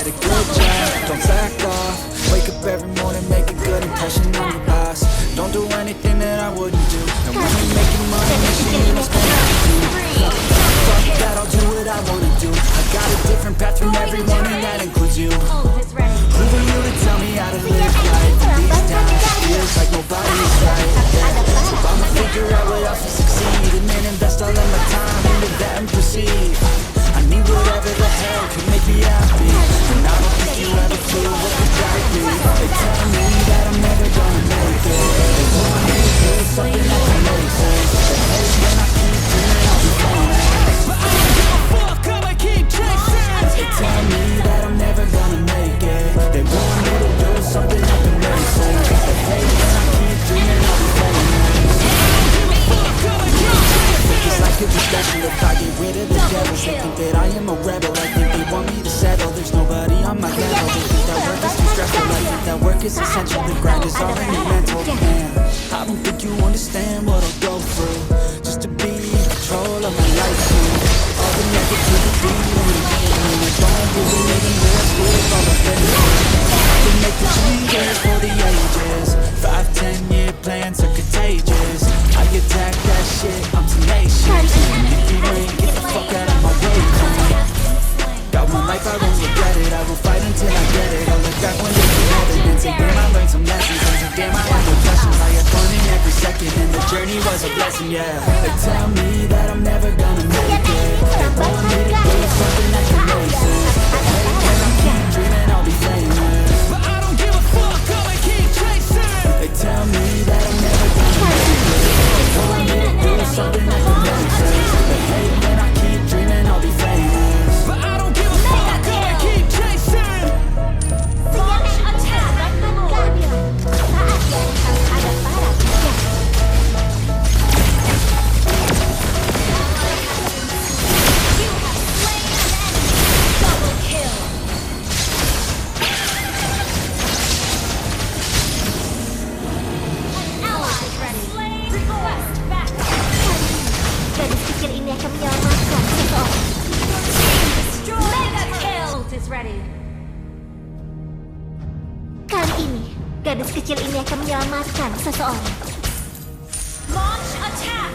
had a good job, don't slack off. Wake up every morning, make a good impression on your boss. Don't do anything that I wouldn't do. And when you're making money, make sure you don't spend it. Fuck that, I'll do what I wanna do. I got a different path from everyone and that includes you. Who are you to tell me how to live life? These times, feels like nobody is right, yeah. So I'ma figure out what else will succeed, and then invest all of my time into that and proceed. I need whatever the hell can make me happy, and I don't think you have a clue what could drive me. They tell me that I'm never gonna make it. They want me to do something that can make sense. They hate when I keep dreaming I'll be famous, but I don't give a fuck, I'ma keep chasing. They tell me that I'm never gonna make it. They want me to do something that can make sense. They hate when I keep dreaming I'll be famous, but I don't give a fuck, I'ma keep chasing. It's like a distraction if I get rid of the devils. They think that I am a rebel, I think they want me to settle. There's nobody on my level. They think that work is too stressful, I think that work is essential. The grind is all in your mental, man. I don't think you understand what I'll go through just to be in control of my life soon. All the negativity and I don't really even live all I've been through. I can make the changes for the ages. 5-10 year plans are contagious. I attack that shit, I'm tenacious. And if you ain't, get the fuck out of my way, man. Got one life, I won't regret it. I will fight until I get it. I'll look back one day to heaven and say, damn, I learned some lessons. And say, damn, I had no questions. I had fun in every second, and the journey was a blessing, yeah. They tell me that I'm never gonna make it. They want me to do something that can make sense. They hate when I keep dreaming I'll be famous, but I don't give a fuck, I'ma keep chasing. They tell me that I'm never gonna make it. They want me to do something that can make sense. They hate when I keep dreaming I'll be famous, but I don't give a fuck, I'ma keep chasing. Launch attack. Double kill. An ally is ready. Request backup. Gadis kecil ini akan menyelamatkan seseorang. Mega kill is ready. Kali ini, gadis kecil ini akan menyelamatkan seseorang. Launch attack.